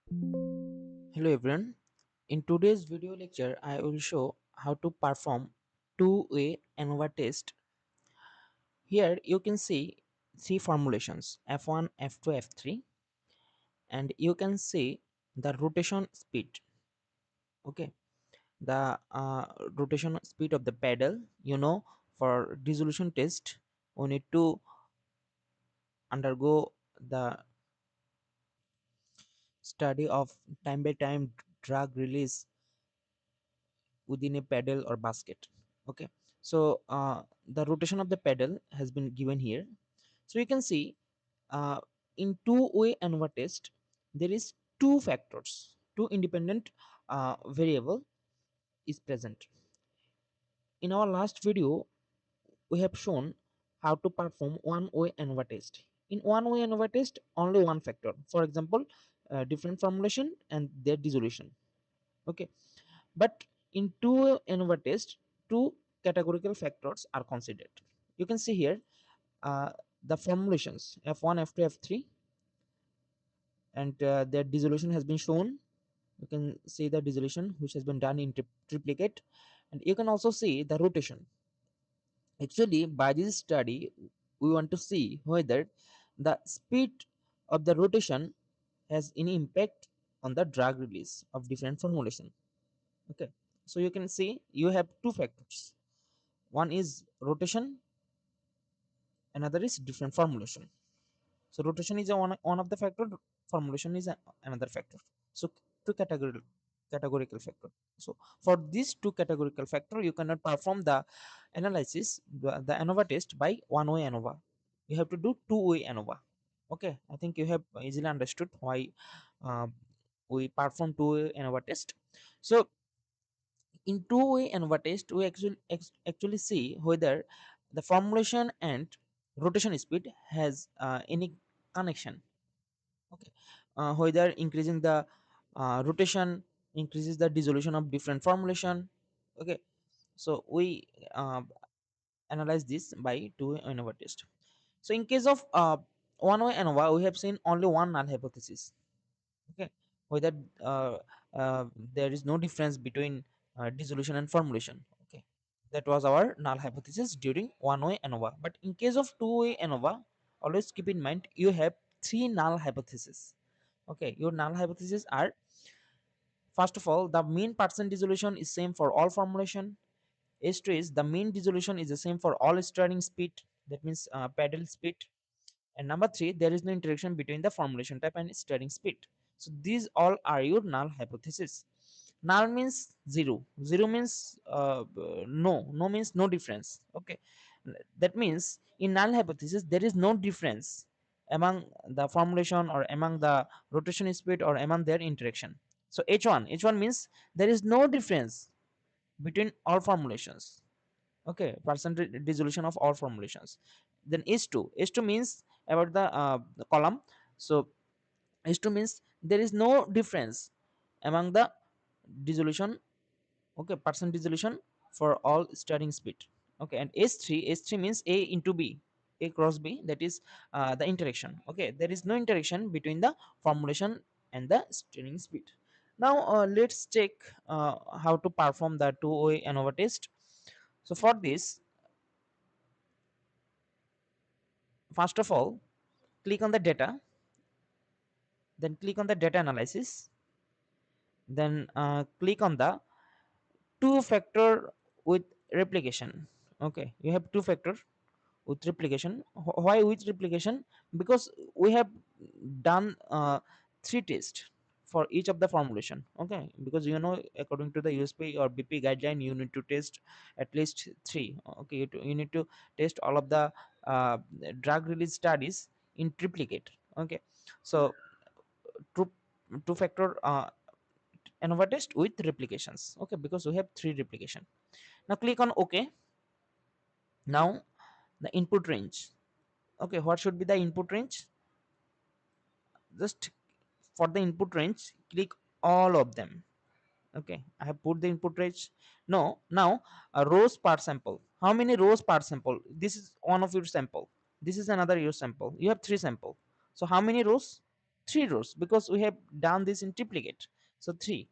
Hello everyone. In today's video lecture, I will show how to perform two-way ANOVA test. Here you can see three formulations F1, F2, F3, and you can see the rotation speed. Okay, the rotation speed of the pedal. For dissolution test, we need to undergo the study of time by time drug release within a pedal or basket. Okay, so the rotation of the pedal has been given here. So you can see uh, in two-way ANOVA test there is two factors, two independent variable is present. In our last video we have shown how to perform one-way ANOVA test. In one-way ANOVA test only one factor, for example different formulation and their dissolution. Okay, but in two ANOVA test, two categorical factors are considered. You can see here uh, the formulations F1, F2, F3, and their dissolution has been shown. You can see the dissolution which has been done in triplicate, and you can also see the rotation. Actually, by this study, we want to see whether the speed of the rotation has any impact on the drug release of different formulation. Okay, so you can see you have two factors. One is rotation, another is different formulation. So rotation is one of the factor, formulation is another factor. So two categorical factor. So for these two categorical factor you cannot perform the analysis, the ANOVA test by one way ANOVA. You have to do two way ANOVA. Okay, I think you have easily understood why uh, we perform two way ANOVA test. So in two-way ANOVA test, we actually see whether the formulation and rotation speed has any connection. Okay, whether increasing the rotation increases the dissolution of different formulation. Okay, so we analyze this by two-way ANOVA test. So in case of one-way ANOVA, we have seen only one null hypothesis. Okay, whether there is no difference between dissolution and formulation. Okay, that was our null hypothesis during one way ANOVA. But in case of two way ANOVA, always keep in mind you have three null hypotheses. Okay, your null hypotheses are: first of all, the mean percent dissolution is same for all formulation. H2 is the mean dissolution is the same for all stirring speed, that means pedal speed. And number three, there is no interaction between the formulation type and stirring speed. So these all are your null hypothesis. Null means zero. Zero means no. No means no difference. Okay, that means in null hypothesis there is no difference among the formulation or among the rotation speed or among their interaction. So H1 means there is no difference between all formulations. Okay, percentage dissolution of all formulations. Then H2 means about the column. So H2 means there is no difference among the dissolution. Okay, percent dissolution for all stirring speed. Okay, and H3 means A into B, A cross B, that is the interaction. Okay, there is no interaction between the formulation and the stirring speed. Now let's check how to perform the two-way ANOVA test. So for this, first of all, click on the data, then click on the data analysis, then click on the two factor with replication. Okay, you have two factor with replication. Why with replication? Because we have done three tests for each of the formulation. Okay, because according to the USP or BP guideline you need to test at least three. Okay, you need to test all of the uh, drug release studies in triplicate. Okay, so two two factor ANOVA test with replications. Okay, because we have three replication. Now click on OK. Now the input range. Okay, what should be the input range? Just for the input range, click all of them. Okay, I have put the input range. No, now rows per sample. How many rows per sample? This is one of your sample. This is another your sample. You have three sample. So how many rows? three rows because we have done this in triplicate. So three.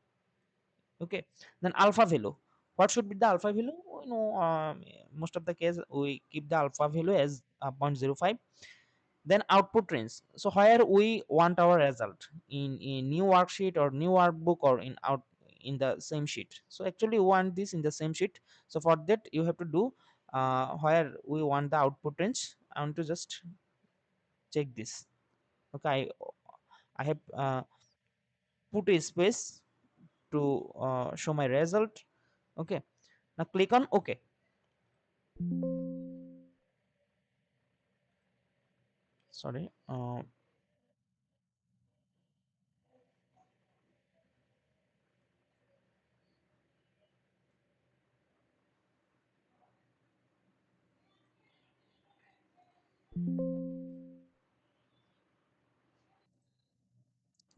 Okay. Then alpha value. What should be the alpha value? You know, most of the case we keep the alpha value as 0.05. Then output range. So where we want our result in new worksheet or new workbook or in the same sheet. So actually we want this in the same sheet. So for that you have to do where we want the output range. I want to just check this. Okay, I have put a space to show my result. Okay, now click on OK. Sorry,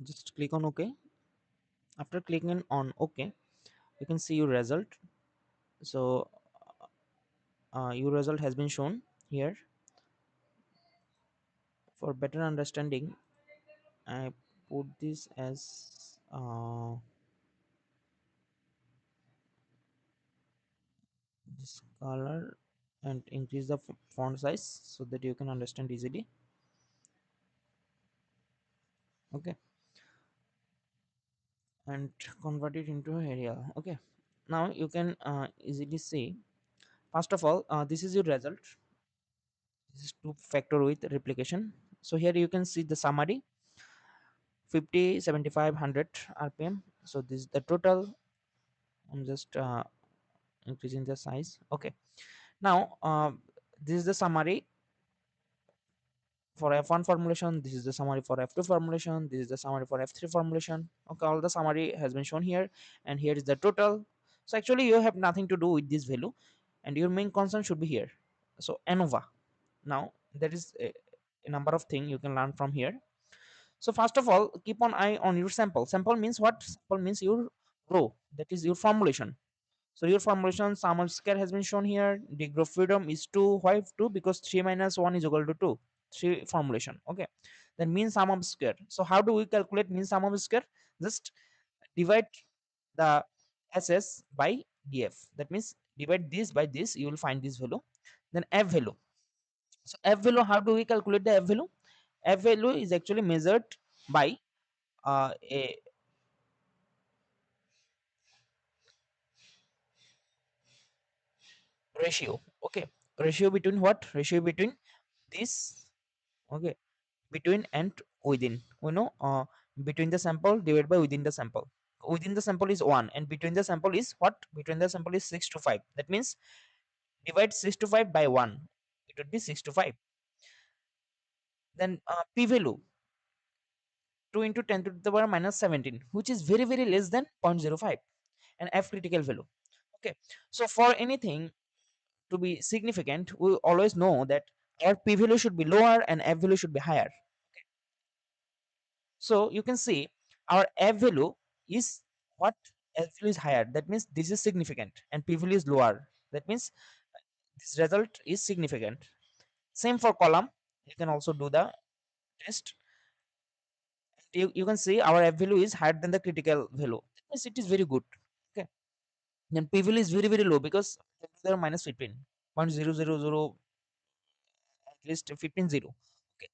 just click on OK. After clicking on OK, you can see your result. So your result has been shown here. For better understanding, I put this as this color and increase the font size so that you can understand easily. Okay, and convert it into area. Okay, now you can easily see. First of all, this is your result. This is two factor with replication. So here you can see the summary: 50, 75, 100 rpm. So this is the total. I'm just increasing the size. Okay, now this is the summary for F1 formulation. This is the summary for F2 formulation. This is the summary for F3 formulation. Okay, all the summary has been shown here, and here is the total. So actually you have nothing to do with this value, and your main concern should be here. So ANOVA. Now there is a number of things you can learn from here. So first of all, keep an eye on your sample. Sample means what? Sample means your row, that is your formulation. So your formulation sum of square has been shown here. Degree of freedom is 2. Why 2? Because 3 minus 1 is equal to 2. 3 formulation. Okay. Then mean sum of square. So how do we calculate mean sum of square? Just divide the SS by DF. That means divide this by this, you will find this value. Then F value. So F value, how do we calculate the F value? F value is actually measured by a ratio. Okay. Ratio between what? Ratio between this. Okay, between and within, between the sample divided by within the sample. Within the sample is 1 and between the sample is what? Between the sample is 6 to 5. That means divide 6 to 5 by 1, it would be 6 to 5. Then p value, 2 into 10 to the power minus 17, which is very very less than 0.05. And f critical value. Okay, so for anything to be significant, we always know that our p value should be lower and f value should be higher. So you can see our F value is what? F value is higher. That means this is significant, and P value is lower. That means this result is significant. Same for column. You can also do the test. You can see our F value is higher than the critical value. That means it is very good. Okay. Then P value is very very low because there are minus 15, 0.000, at least 15 0. Okay.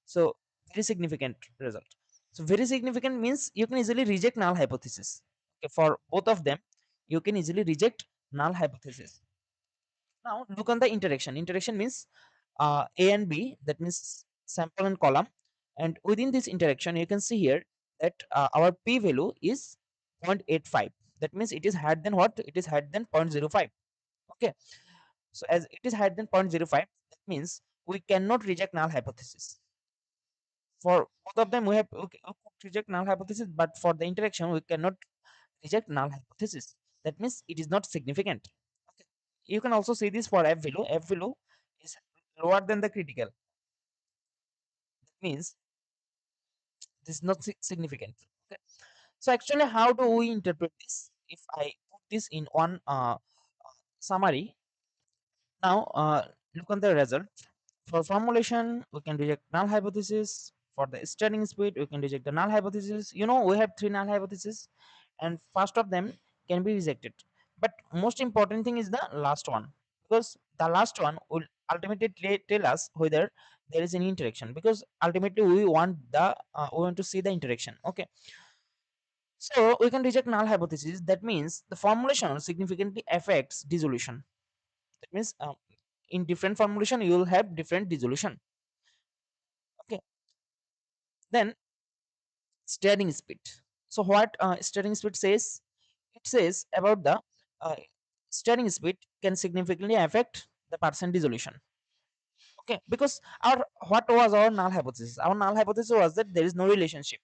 So very significant result. So very significant means you can easily reject null hypothesis. Okay, for both of them, you can easily reject null hypothesis. Now look on the interaction. Interaction means A and B, that means sample and column. And within this interaction, you can see here that our p value is 0.85. That means it is higher than what? It is higher than 0.05. Okay. So as it is higher than 0.05, that means we cannot reject null hypothesis. For both of them, we could reject null hypothesis, but for the interaction, we cannot reject null hypothesis. That means it is not significant. Okay. You can also see this for F value. F value is lower than the critical. That means this is not significant. Okay. So actually, how do we interpret this? If I put this in one summary, now look on the result. For formulation, we can reject null hypothesis. for the stirring speed, we can reject the null hypothesis. You know, we have three null hypotheses, and first of them can be rejected. But most important thing is the last one, because the last one will ultimately tell us whether there is any interaction, because ultimately we want to see the interaction. Okay, so we can reject null hypothesis. That means the formulation significantly affects dissolution. That means in different formulation you will have different dissolution. Okay, then stirring speed. So what stirring speed says? It says about the uh, stirring speed can significantly affect the percent dissolution. Okay, because our what was our null hypothesis? Our null hypothesis was that there is no relationship.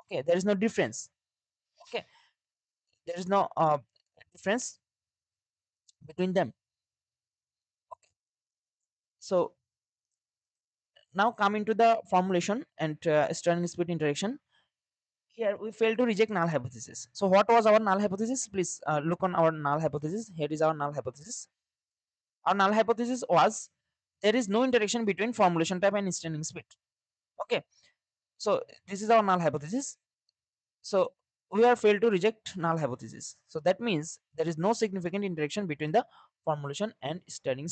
Okay, there is no difference. Okay, there is no difference between them. So now coming to the formulation and stirring speed interaction. Here we failed to reject null hypothesis. So what was our null hypothesis? Please look on our null hypothesis. Here is our null hypothesis. Our null hypothesis was there is no interaction between formulation type and stirring speed. Okay, so this is our null hypothesis. So we are failed to reject null hypothesis. So that means there is no significant interaction between the formulation and stirring.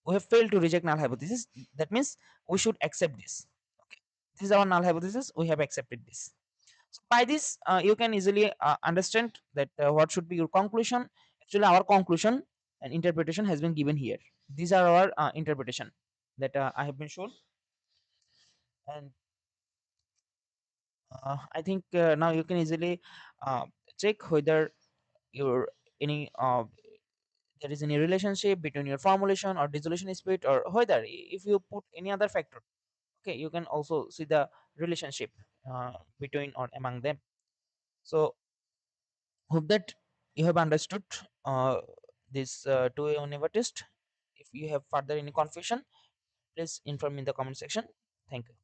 We have failed to reject null hypothesis. That means we should accept this. Okay, this is our null hypothesis. We have accepted this. So by this, you can easily understand that what should be your conclusion. Actually, our conclusion and interpretation has been given here. These are our interpretation that I have been shown, and I think now you can easily uh, check whether your any there is any relationship between your formulation or dissolution speed, or whether if you put any other factor. Okay, you can also see the relationship between or among them. So hope that you have understood this two-way ANOVA test. If you have further any confusion, please inform me in the comment section. Thank you.